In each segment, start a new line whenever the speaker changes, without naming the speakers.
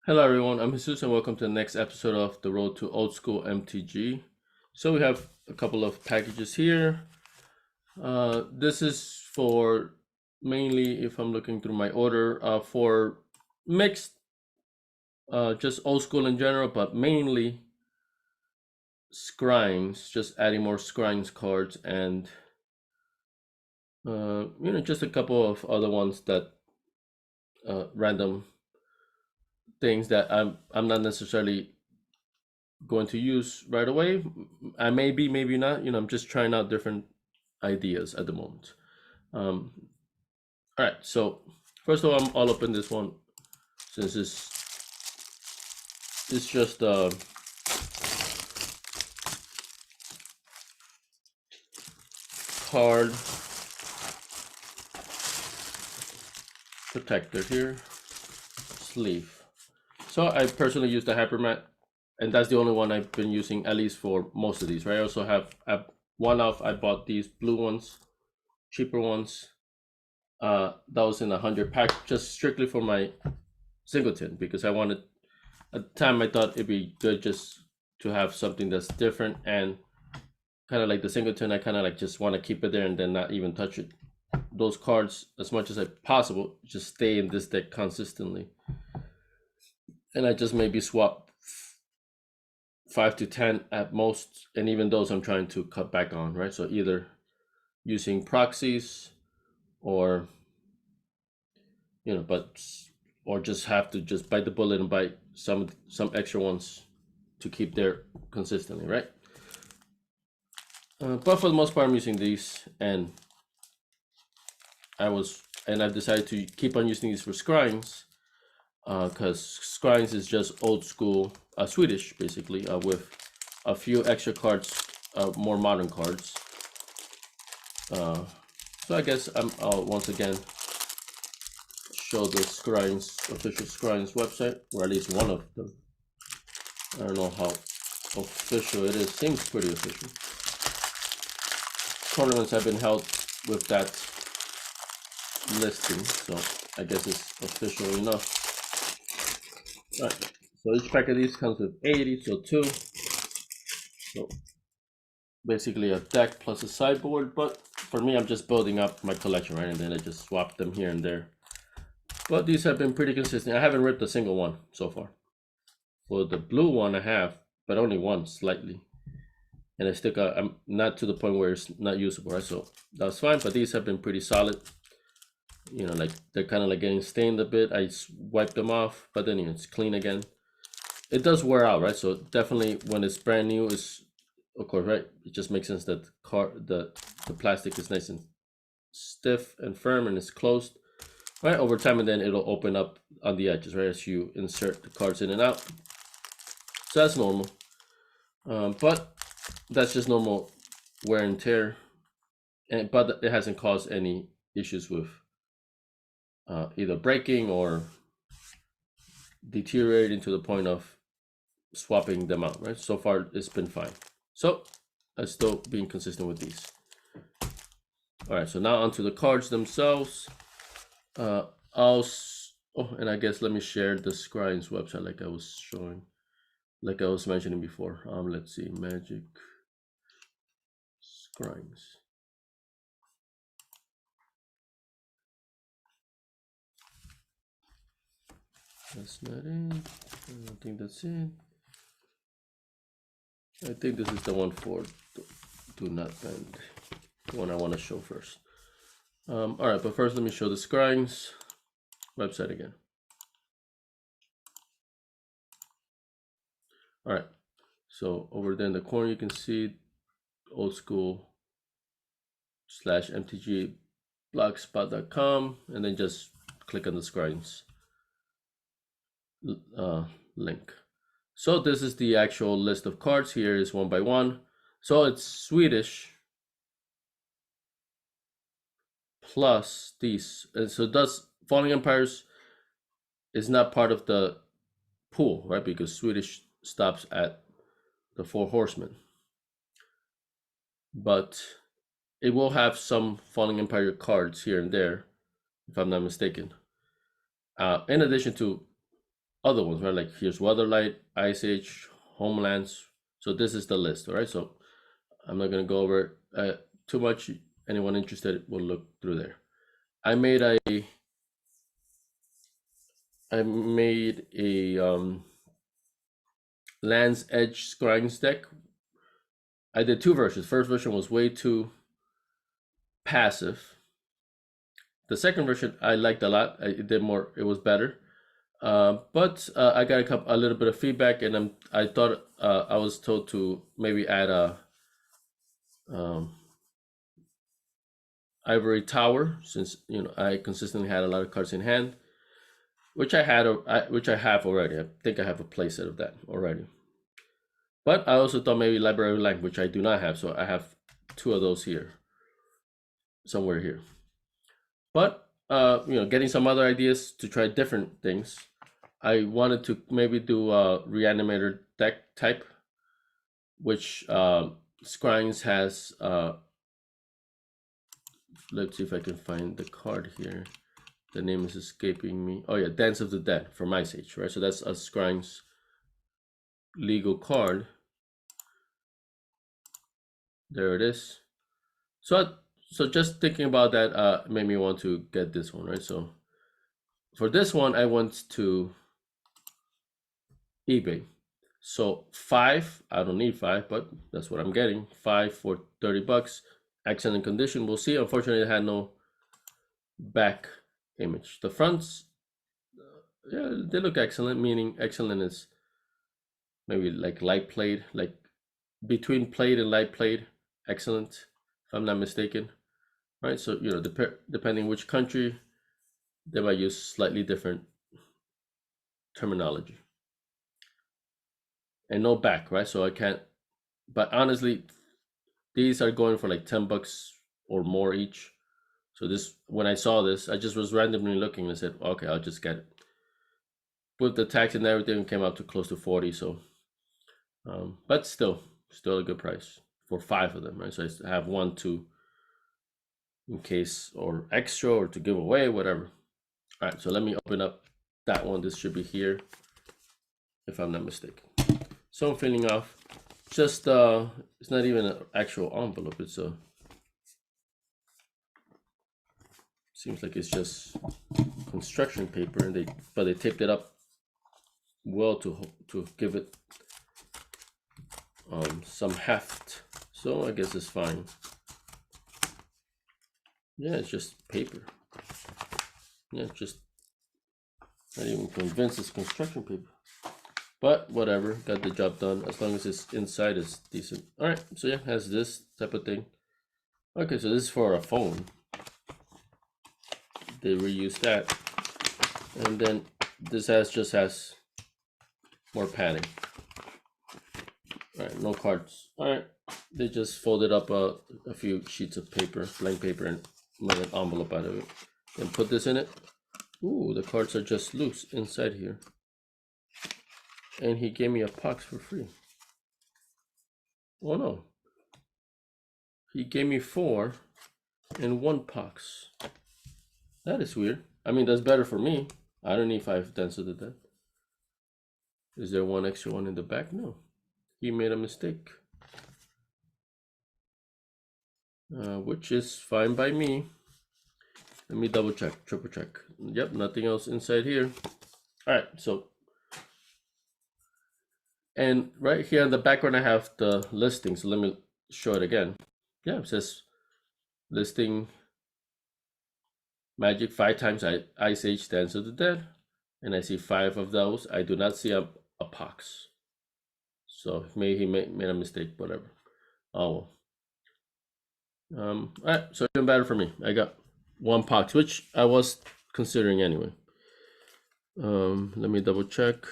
Hello everyone, I'm Jesus and welcome to the next episode of the Road to Old School MTG. So we have a couple of packages here. This is for mainly, if I'm looking through my order, for mixed, just old school in general, but mainly Scryings, just adding more Scryings cards and just a couple of other ones that random things that I'm not necessarily going to use right away. I may be, maybe not. I'm just trying out different ideas at the moment. Um, all right, so first of all, I'll open this one since it's just a card protector here, sleeve. So I personally use the Hypermat, and that's the only one I've been using at least for most of these. Right. I also have one-off. I bought these blue ones, cheaper ones. That was in 100 pack, just strictly for my singleton because I wanted. At the time, I thought it'd be good just to have something that's different and kind of like the singleton. I kind of like just want to keep it there and then not even touch it. Those cards, as much as I possible, just stay in this deck consistently. And I just maybe swap 5 to 10 at most, and even those I'm trying to cut back on, right? So either using proxies or but or just have to just bite the bullet and buy some extra ones to keep there consistently, right? But for the most part, I'm using these, and I've decided to keep on using these for Scryings, because Scryings is just old school Swedish, basically, with a few extra cards, more modern cards. So I guess I'll once again show the Scryings official Scryings website, or at least one of them. I don't know how official it is. Seems pretty official. Tournaments have been held with that listing, so I guess it's official enough. All right. So each pack of these comes with 80, so 2. So basically a deck plus a sideboard, but for me, I'm just building up my collection, right? And then I just swap them here and there. But these have been pretty consistent. I haven't ripped a single one so far. For the blue one, I have, but only one slightly. And I still got, I'm not to the point where it's not usable, right? So that's fine, but these have been pretty solid. Like they're kind of like getting stained a bit. I wipe them off, but then it's clean again. It does wear out, right? So definitely when it's brand new, is of course, right? It just makes sense that the plastic is nice and stiff and firm and it's closed, right? Over time, and then it'll open up on the edges, right? As you insert the cards in and out. So that's normal. But that's just normal wear and tear, but it hasn't caused any issues with either breaking or deteriorating to the point of swapping them out, right? So far, it's been fine. So I'm still being consistent with these. All right, so now onto the cards themselves. And I guess let me share the Scryings website like I was mentioning before. Let's see, Magic Scryings. That's not it. I don't think that's it. I think this is the one for Do Not Bend, the one I want to show first. All right, but first let me show the Scryings website again. All right, so over there in the corner you can see old school /mtg blogspot.com, and then just click on the Scryings link. So this is the actual list of cards. Here is one by one. So it's Swedish plus these, and so thus Falling Empires is not part of the pool, right? Because Swedish stops at the Four Horsemen, but it will have some Falling Empire cards here and there, if I'm not mistaken. In addition to other ones, right? Like here's Weatherlight, Ice Age, Homelands. So this is the list, all right? So I'm not gonna go over it too much. Anyone interested will look through there. I made a Land's Edge Scryings deck. I did two versions. First version was way too passive. The second version I liked a lot. It did more. It was better. But I got a little bit of feedback, and I thought I was told to maybe add a Ivory Tower, since I consistently had a lot of cards in hand, which I have already. I think I have a playset of that already. But I also thought maybe Library of Life, which I do not have, so I have two of those here, somewhere here. But getting some other ideas to try different things. I wanted to maybe do a Reanimator deck type, which Scryings has. Let's see if I can find the card here. The name is escaping me. Oh yeah, Dance of the Dead from Ice Age, right? So that's a Scryings legal card. There it is. So just thinking about that made me want to get this one, right? So for this one, I went to eBay. So 5, I don't need 5, but that's what I'm getting. 5 for 30 bucks. Excellent condition. We'll see. Unfortunately, it had no back image. The fronts, yeah, they look excellent, meaning excellent is maybe like light played, like between played and light played. Excellent, if I'm not mistaken. Right, so depending which country, they might use slightly different terminology. And no back, right? So I can't, but honestly, these are going for like 10 bucks or more each. So this, when I saw this, I just was randomly looking and I said, okay, I'll just get it. With the tax and everything, it came out to close to 40. So, but still a good price for 5 of them, right? So I have 1, 2 in case, or extra, or to give away, whatever. All right, so let me open up that one. This should be here, if I'm not mistaken. So I'm filling off. Just it's not even an actual envelope. It's a seems like it's just construction paper, and they taped it up well to give it some heft. So I guess it's fine. Yeah, it's just paper. Yeah, just not even convinced it's construction paper. But whatever, got the job done. As long as it's inside, it's decent. All right, so yeah, has this type of thing. Okay, so this is for a phone. They reused that, and then this just has more padding. All right, no cards. All right, they just folded up a few sheets of paper, blank paper, and made an envelope out of it, and put this in it. Ooh, the cards are just loose inside here. And he gave me a box for free. Oh no. He gave me 4 and 1 box. That is weird. I mean, that's better for me. I don't need 5 Dance of the Dead. Is there 1 extra one in the back? No. He made a mistake. Which is fine by me. Let me double check, triple check. Yep, nothing else inside here. All right, so. And right here in the background, I have the listing. So let me show it again. Yeah, it says listing Magic 5 times Ice Age Dance of the Dead. And I see 5 of those. I do not see a box. So maybe he made a mistake, whatever. Oh well. All right, so even better for me. I got 1 box, which I was considering anyway. Let me double check.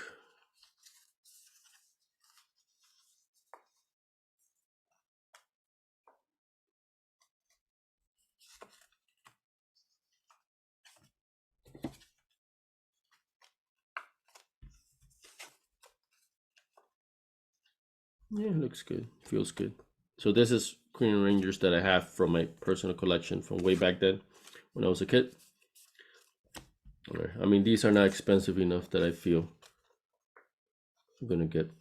Yeah, it looks good. Feels good. So this is Green Rangers that I have from my personal collection from way back then when I was a kid. All right. I mean, these are not expensive enough that I feel I'm gonna get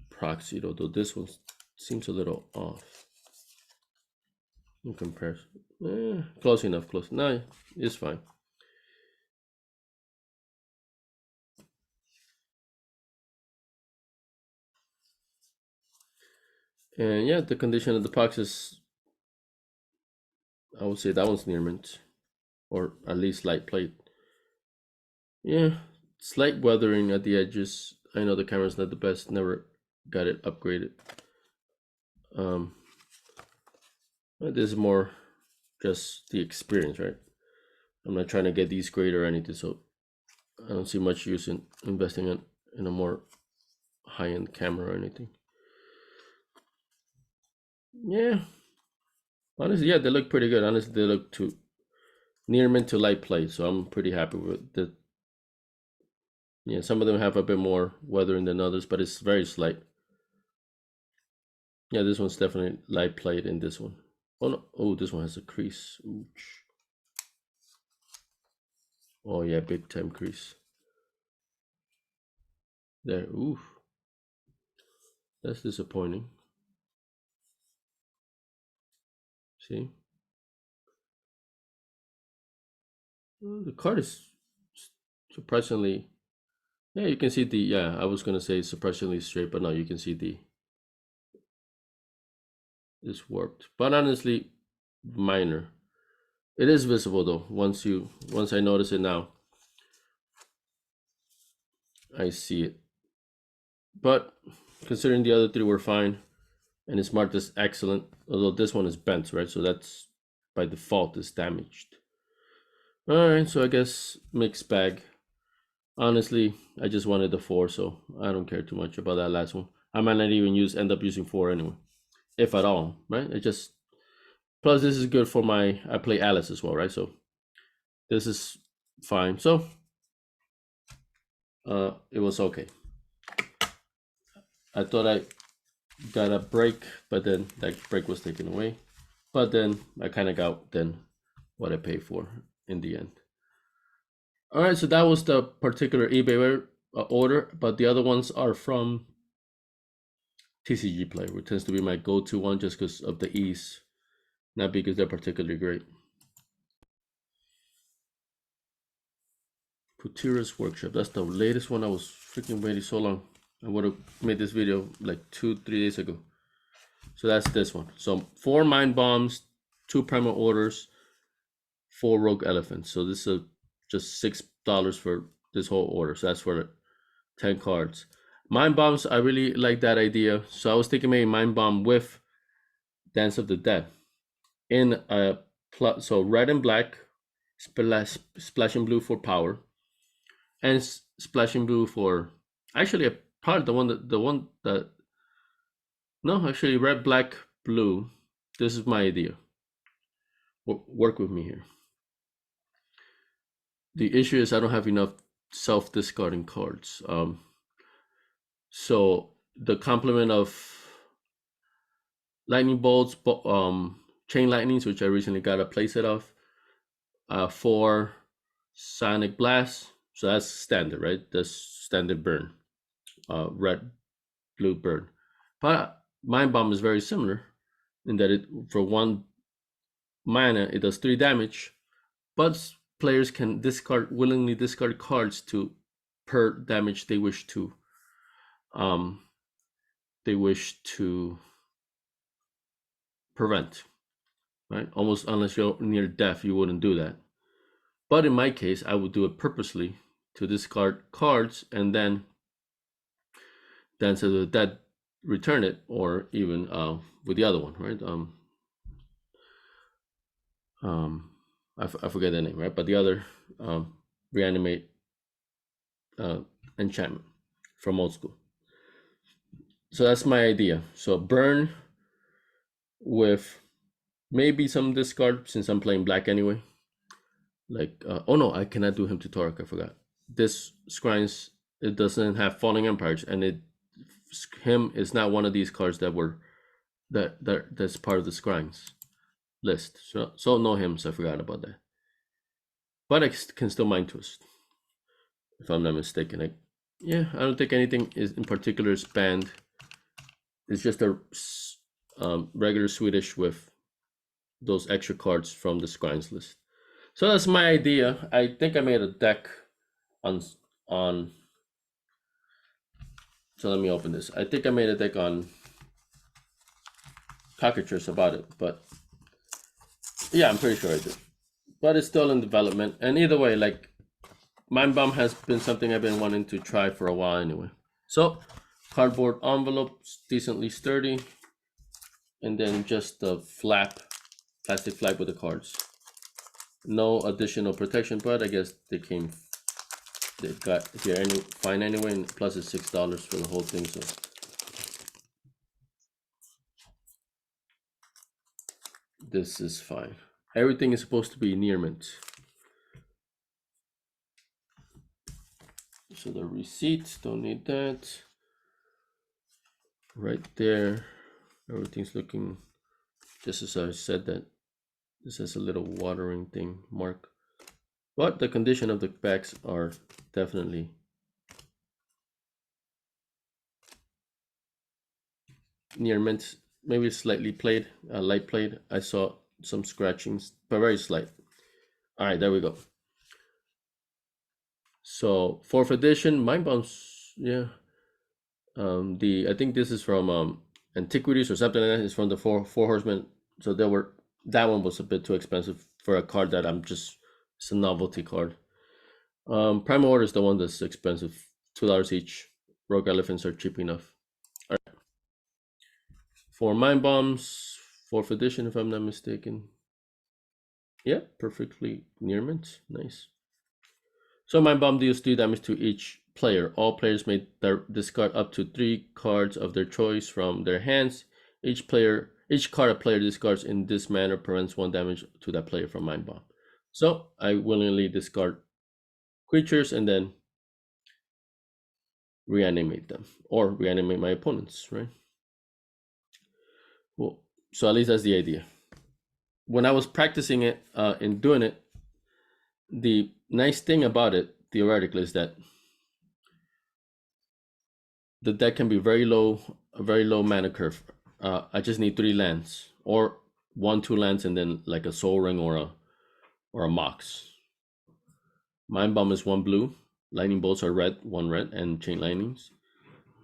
proxied, although this one seems a little off in comparison. Close enough, close. No, it's fine. And yeah, the condition of the box is, I would say that one's near mint, or at least light plate. Yeah, slight weathering at the edges. I know the camera's not the best, never got it upgraded. This is more just the experience, right? I'm not trying to get these great or anything, so I don't see much use in investing in a more high-end camera or anything. Yeah, honestly, yeah, they look pretty good. Honestly, they look too near mint to light plate, so I'm pretty happy with the. Yeah, some of them have a bit more weathering than others, but it's very slight. Yeah, this one's definitely light plate in this one. Oh no, oh, this one has a crease. Ooch. Oh yeah, big time crease. There, oof. That's disappointing. See? The card is surprisingly, yeah, you can see the, yeah, I was gonna say surprisingly straight, but no, you can see the, it's warped. But honestly, minor. It is visible though. Once I notice it now, I see it. But considering the other three were fine, and it's marked as excellent, although this one is bent, right? So that's by default is damaged. All right, so I guess mixed bag. Honestly, I just wanted the 4, so I don't care too much about that last one. I might not even end up using 4 anyway, if at all, right? It just, plus this is good for I play Alice as well, right? So this is fine. So it was okay. I thought I got a break, but then that break was taken away. But then I kind of got then what I paid for in the end. All right, so that was the particular eBay order, but the other ones are from TCG Play, which tends to be my go-to one just because of the ease, not because they're particularly great. Putira's Workshop, that's the latest one. I was freaking waiting so long. I would have made this video like 2-3 days ago. So that's this one. So 4 Mind Bombs, 2 Primal Orders, 4 Rogue Elephants. So this is just $6 for this whole order. So that's for 10 cards. Mind Bombs, I really like that idea. So I was thinking maybe Mind Bomb with Dance of the Dead. In a so red and black, splashing blue for power, and splashing blue for actually probably the one that no, actually red, black, blue. This is my idea. Work with me here. The issue is I don't have enough self-discarding cards. So the complement of lightning bolts, chain lightnings, which I recently got a playset of, 4 sonic blasts. So that's standard, right? That's standard burn, red, blue burn. But Mind Bomb is very similar in that it for 1 mana it does 3 damage, but players can willingly discard cards to per damage they wish to prevent, right? Almost unless you're near death, you wouldn't do that. But in my case, I would do it purposely to discard cards and then Dance of the Dead return it, or even with the other one, right? I forget the name, right? But the other reanimate enchantment from old school. So that's my idea. So burn with maybe some discard since I'm playing black anyway. Like oh no, I cannot do him to Torque. I forgot. This Scryings, it doesn't have Falling Empires, and him is not one of these cards that's part of the Scryings list. So no hymns. I forgot about that. But I can still Mind Twist, if I'm not mistaken. Yeah, I don't think anything is in particular is banned. It's just a regular Swedish with those extra cards from the Scryings list. So that's my idea. I think I made a deck on on. So let me open this. I think I made a deck on Cockatrice about it, but yeah, I'm pretty sure I did. But it's still in development, and either way, like Mind Bomb has been something I've been wanting to try for a while anyway. So cardboard envelopes, decently sturdy, and then just the flap, plastic flap with the cards. No additional protection, but I guess they got here fine anyway, and plus it's $6 for the whole thing. So this is fine. Everything is supposed to be near mint. So the receipts, don't need that. Right there, everything's looking just as I said that. This has a little watering thing mark. But the condition of the backs are definitely near mint. Maybe slightly played, light played. I saw some scratchings, but very slight. All right, there we go. So 4th edition, Mind Bombs, yeah. I think this is from Antiquities or something like that. It's from the Four Horsemen. So that one was a bit too expensive for a card that it's a novelty card. Primal Order is the one that's expensive, $2 each. Rogue Elephants are cheap enough. All right. For Mind Bombs, 4th edition, if I'm not mistaken. Yeah, perfectly near mint. Nice. So Mind Bomb deals 3 damage to each player. All players may discard up to 3 cards of their choice from their hands. Each card a player discards in this manner prevents 1 damage to that player from Mind Bomb. So I willingly discard creatures and then reanimate them or reanimate my opponents, right? Well, so at least that's the idea. When I was practicing it and doing it, the nice thing about it theoretically is that the deck can be a very low mana curve. I just need 3 lands or 1-2 lands and then like a Soul Ring or a Mox. Mind Bomb is 1 blue. Lightning Bolts are red, 1 red, and Chain Lightnings.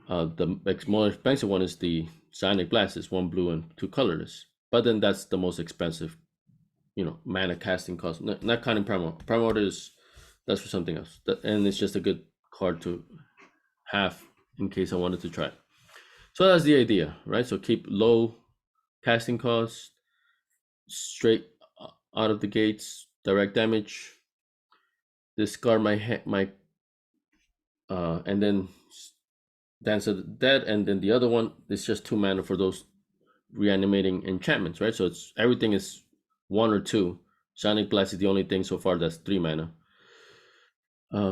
The more expensive one is the Sonic Blast, is 1 blue and 2 colorless. But then that's the most expensive, mana casting cost. Not counting Primal. Primal Order that's for something else. And it's just a good card to have in case I wanted to try it. So that's the idea, right? So keep low casting costs, straight out of the gates, direct damage. Discard my and then Dance of the Dead, and then the other one is just 2 mana for those reanimating enchantments, right? So everything is 1 or 2. Sonic Blast is the only thing so far that's 3 mana.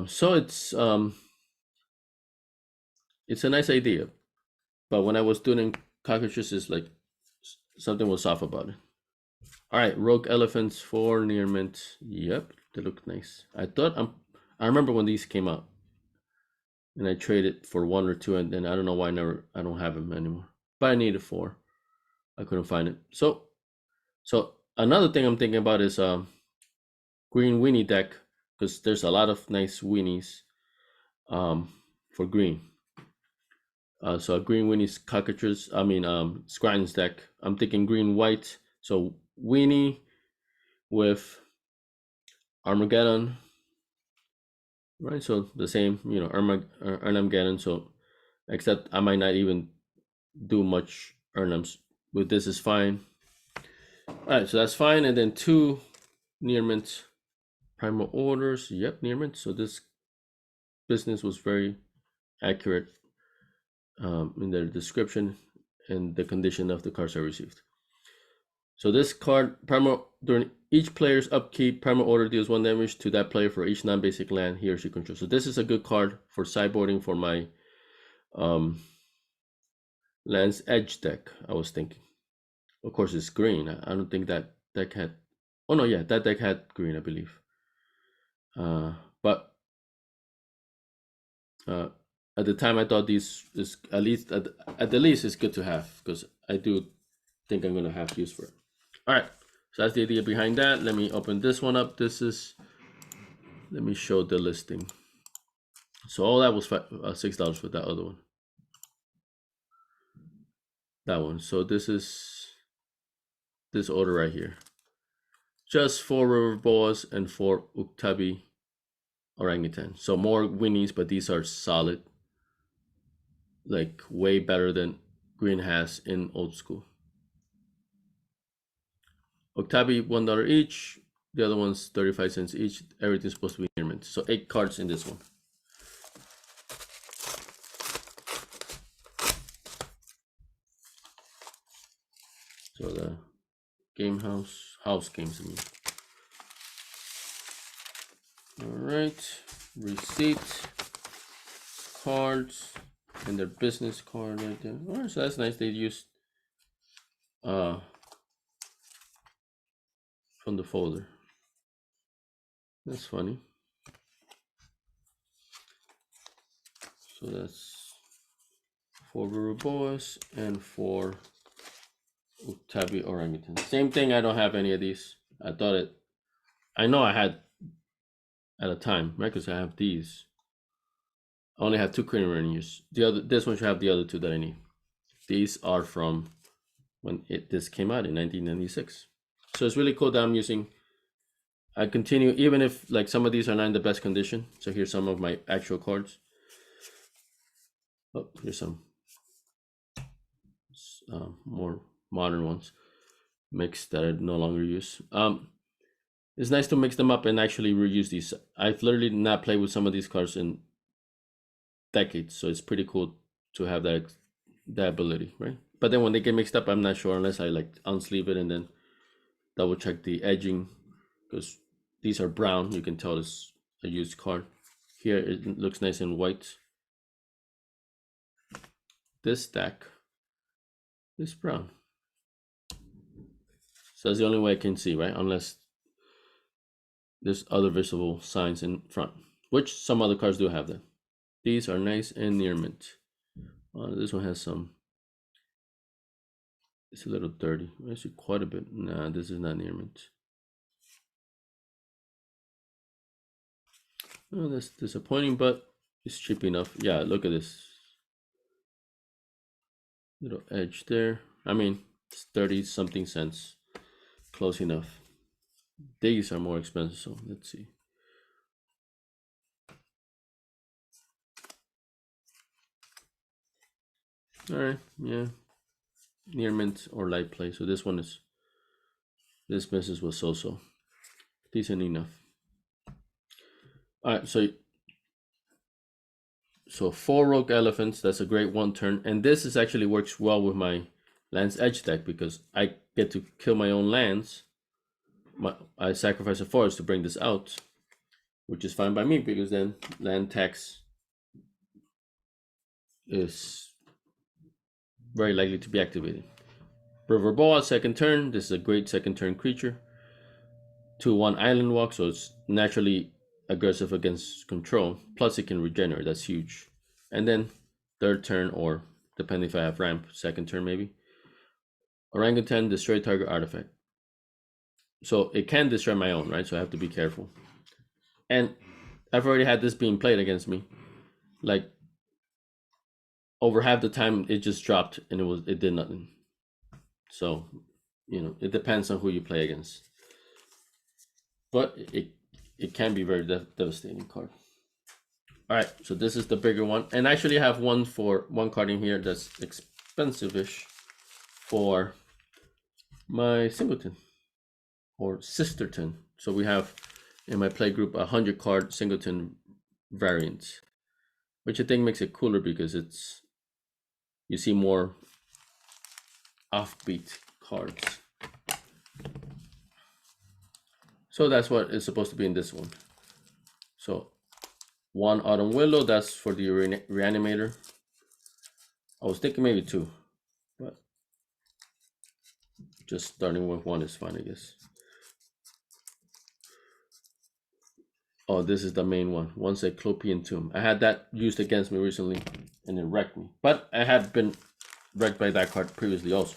So it's a nice idea, but when I was doing Cockatrice, it's like something was off about it. All right, Rogue Elephants 4 near mint. Yep, they look nice. I remember when these came out, and I traded for 1 or 2, and then I don't know why I don't have them anymore. But I needed 4. I couldn't find it. So another thing I'm thinking about is green weenie deck, because there's a lot of nice weenies for green. So a green weenie Cockatrice, Scryings deck. I'm thinking green white. So weenie with Armageddon, right? So the same, Armageddon. So except I might not even do much Urnums. With this is fine. All right, so that's fine. And then 2 near mint Primal Orders. Yep, near mint. So this business was very accurate in the description and the condition of the cards I received. So this card, during each player's upkeep, Primal Order deals 1 damage to that player for each non-basic land he or she controls. So this is a good card for sideboarding for my Land's Edge deck, I was thinking. Of course, it's green. I don't think that deck had... Oh, no, yeah, that deck had green, I believe. But at the time I thought these is at least at the least it's good to have because I do think I'm gonna have use for it. All right, so that's the idea behind that. Let me open this one up. This is, let me show the listing. So all that was $6 for that other one. That one. So this is this order right here. Just 4 river boas and 4 Uktabi orangutan. So more winnies, but these are solid. Like way better than Green has in old school. Uktabi $1 each. The other one's 35 cents each. Everything's supposed to be near mint. So 8 cards in this one. So the game house games. I mean. All right, receipt, cards, and their business card right there. All right, so that's nice. They used from the folder. That's funny. So that's 4 River Boas and 4 Uktabi orangutan. Same thing. I don't have any of these. I thought it. I know I had at a time, right? Because I have these. I only have 2 cranial use. This one should have the other 2 that I need. These are from when this came out in 1996. So it's really cool that I'm using. I continue even if like some of these are not in the best condition. So here's some of my actual cards. Oh, here's some more modern ones mixed that I no longer use. It's nice to mix them up and actually reuse these. I've literally not played with some of these cards in decades, so it's pretty cool to have that ability, right? But then when they get mixed up, I'm not sure unless I like unsleeve it and then double check the edging, because these are brown. You can tell it's a used card. Here it looks nice and white. This stack is brown. So that's the only way I can see, right? Unless there's other visible signs in front, which some other cards do have that. These are nice and near mint. This one has some. It's a little dirty. Actually, quite a bit. Nah, this is not near mint. Oh, that's disappointing, but it's cheap enough. Yeah, look at this little edge there. I mean, it's 30 something cents. Close enough. These are more expensive, so let's see. All right, yeah, near mint or light play. So this one is, this message was so decent enough. All right, so 4 rogue elephants. That's a great 1 turn, and this is actually works well with my Land's Edge deck because I get to kill my own lands. I sacrifice a forest to bring this out, which is fine by me because then land tax is very likely to be activated. River Boa, 2nd turn. This is a great 2nd turn creature. 2/1 island walk, so it's naturally aggressive against control. Plus it can regenerate. That's huge. And then 3rd turn, or depending if I have ramp, 2nd turn maybe. Orangutan, destroy target artifact. So it can destroy my own, right? So I have to be careful. And I've already had this being played against me. Like over half the time it just dropped and it did nothing. So, you know, it depends on who you play against. But it can be very devastating card. All right, so this is the bigger one, and I actually have one card in here that's expensive-ish for my singleton or Sisterton. So we have in my play group 100 card singleton variant, which I think makes it cooler because it's, you see more offbeat cards. So that's what is supposed to be in this one. So 1 Autumn Willow, that's for the reanimator. I was thinking maybe 2, but just starting with 1 is fine, I guess. Oh, this is the main one. One Cyclopean Tomb. I had that used against me recently, and it wrecked me. But I had been wrecked by that card previously also.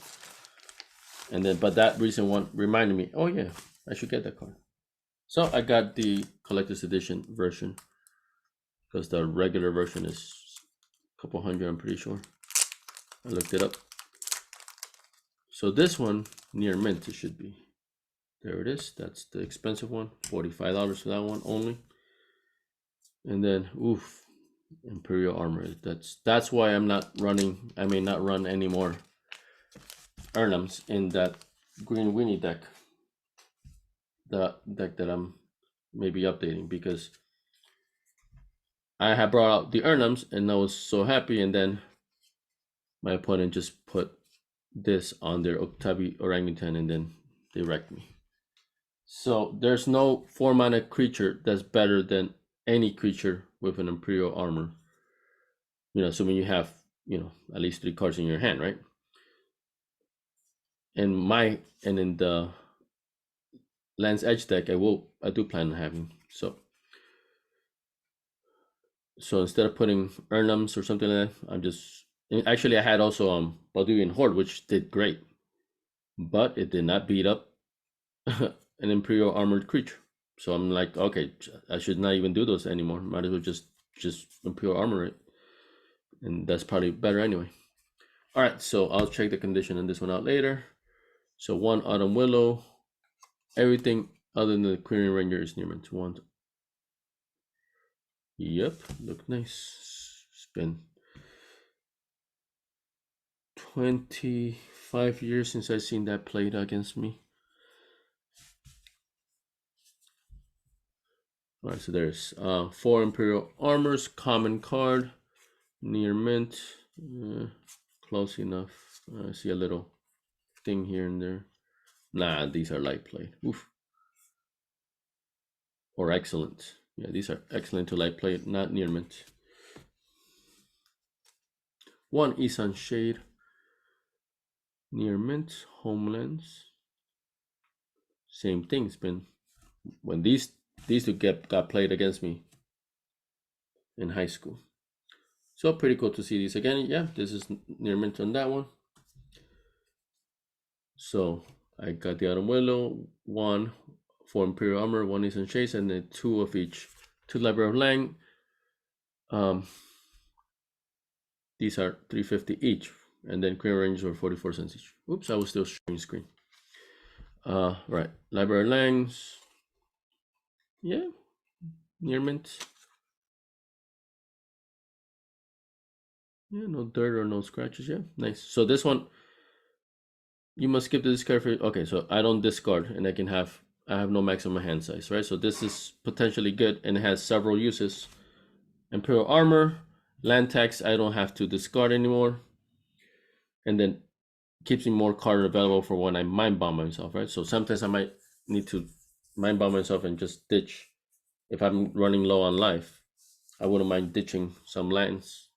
And then, but that recent one reminded me, oh yeah, I should get that card. So I got the collector's edition version because the regular version is a couple hundred, I'm pretty sure. I looked it up. So this one, near mint, it should be. There it is. That's the expensive one. $45 for that one only. And then, oof, Imperial Armor. That's why I'm not running. I may not run any more Urnums in that Green Weenie deck. The deck that I'm maybe updating, because I had brought out the Urnums and I was so happy, and then my opponent just put this on their Octavi Orangutan and then they wrecked me. So there's no 4-mana creature that's better than any creature with an Imperial Armor. Assuming you have, at least 3 cards in your hand, right? And in the Land's Edge deck, I do plan on having. So instead of putting Urnums or something like that, I'm just actually I had also Balduvian Horde, which did great, but it did not beat up an Imperial Armored creature. So I'm like, okay, I should not even do those anymore. Might as well just Imperial Armor it, and that's probably better anyway. All right, so I'll check the condition on this one out later. So 1 Autumn Willow, everything other than the Queering Ranger is near mint. 1. Yep, look nice. It's been 25 years since I've seen that played against me. All right, so there's 4 Imperial Armors, common card, near mint, close enough. I see a little thing here and there. Nah, these are light played. Oof. Or excellent. Yeah, these are excellent to light play, not near mint. 1 Isan Shade, near mint, Homelands. Same thing. It's been when these two got played against me in high school. So pretty cool to see these again. Yeah, this is near mint on that one. So I got the Autumn Willow, 1 for Imperial Armor, 1 Isan Shade, and then 2 of each. 2 Library of Lang. These are $3.50 each, and then Queen Range are 44 cents each. Oops, I was still sharing screen. Right, Library Langs. Yeah, near mint. Yeah, no dirt or no scratches. Yeah, nice. So this one, you must skip the discard for. Okay, so I don't discard, and I have no maximum hand size, right? So this is potentially good, and it has several uses. Imperial Armor, land tax, I don't have to discard anymore, and then keeps me more card available for when I mind bomb myself, right? So sometimes I might need to mind bomb myself and just ditch. If I'm running low on life, I wouldn't mind ditching some lands.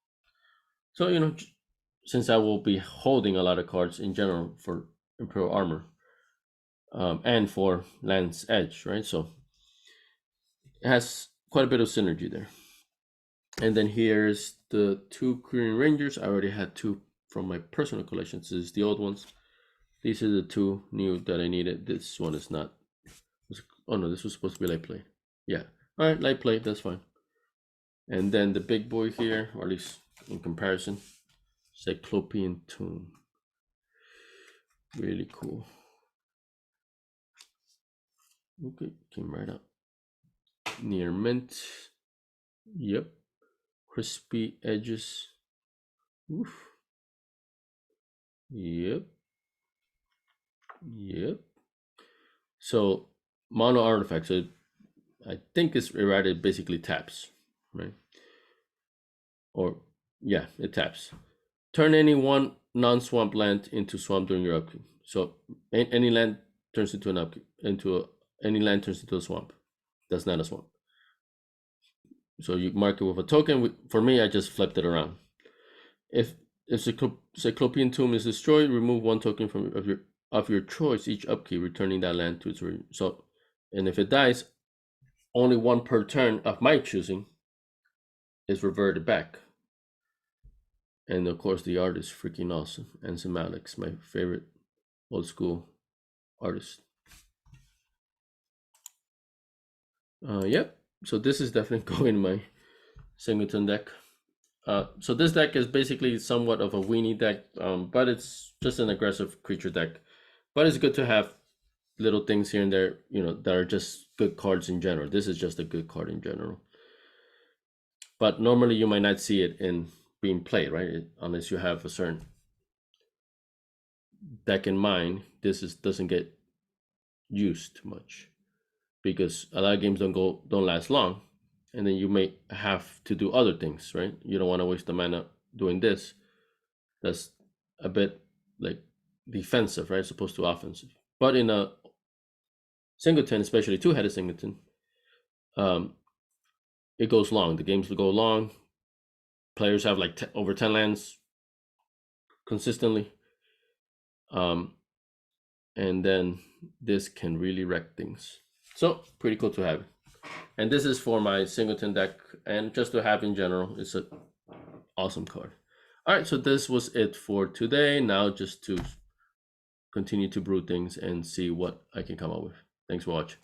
So since I will be holding a lot of cards in general for Imperial Armor, and for Land's Edge, right? So it has quite a bit of synergy there. And then here's the 2 Queering Rangers. I already had 2 from my personal collections. This is the old ones. These are the 2 new that I needed. This one is not. Oh no, this was supposed to be light play. Yeah. All right, light play. That's fine. And then the big boy here, or at least in comparison, Cyclopean Tomb. Really cool. Okay, came right up. Near mint. Yep. Crispy edges. Oof. Yep. Yep. So mono artifact. So I think it's errated basically taps, right? Or yeah, it taps. Turn any one non-swamp land into swamp during your upkeep. So any land turns into an upkeep any land turns into a swamp. That's not a swamp. So you mark it with a token. For me, I just flipped it around. If Cyclopean Tomb is destroyed, remove 1 token of your choice each upkeep, returning that land to its origin. So, and if it dies, only one per turn of my choosing is reverted back. And of course, the art is freaking awesome. Anson Alex, my favorite old school artist. Yep. So this is definitely going in my singleton deck. So this deck is basically somewhat of a weenie deck, but it's just an aggressive creature deck. But it's good to have little things here and there, that are just good cards in general. This is just a good card in general. But normally you might not see it in being played, right? Unless you have a certain deck in mind. Doesn't get used much because a lot of games don't last long, and then you may have to do other things, right? You don't want to waste the mana doing this. That's a bit like defensive, right? As opposed to offensive. But in a singleton, especially two-headed singleton, it goes long. The games will go long. Players have like over 10 lands consistently. And then this can really wreck things. So pretty cool to have. And this is for my singleton deck, and just to have in general. It's an awesome card. All right, so this was it for today. Now just to continue to brew things and see what I can come up with. Thanks for watching.